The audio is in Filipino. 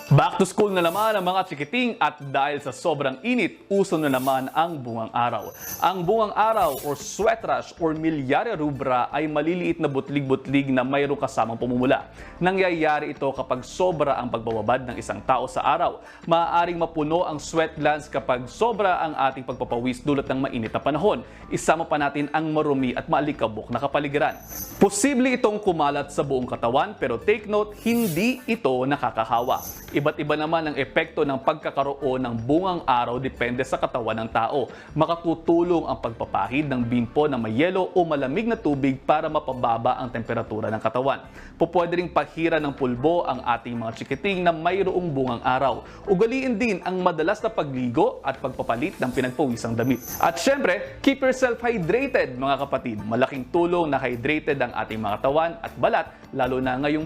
Back to school na naman ang mga chikiting at dahil sa sobrang init, uso na naman ang bungang araw. Ang bungang araw or sweat rash or miliaria rubra ay maliliit na butlig-butlig na mayroong kasamang pumumula. Nangyayari ito kapag sobra ang pagbababad ng isang tao sa araw. Maaaring mapuno ang sweat glands kapag sobra ang ating pagpapawis dulot ng mainit na panahon. Isama pa natin ang marumi at maalikabok na kapaligiran. Posible itong kumalat sa buong katawan pero take note, hindi ito nakakahawa. Iba't iba naman ang epekto ng pagkakaroon ng bungang araw depende sa katawan ng tao. Makatutulong ang pagpapahid ng bimpo na may yelo o malamig na tubig para mapababa ang temperatura ng katawan. Pupwede ring pahira ng pulbo ang ating mga chikiting na mayroong bungang araw. Ugaliin din ang madalas na pagligo at pagpapalit ng pinagpawisang damit. At syempre, keep yourself hydrated mga kapatid. Malaking tulong na hydrated ang ating mga katawan at balat lalo na ngayong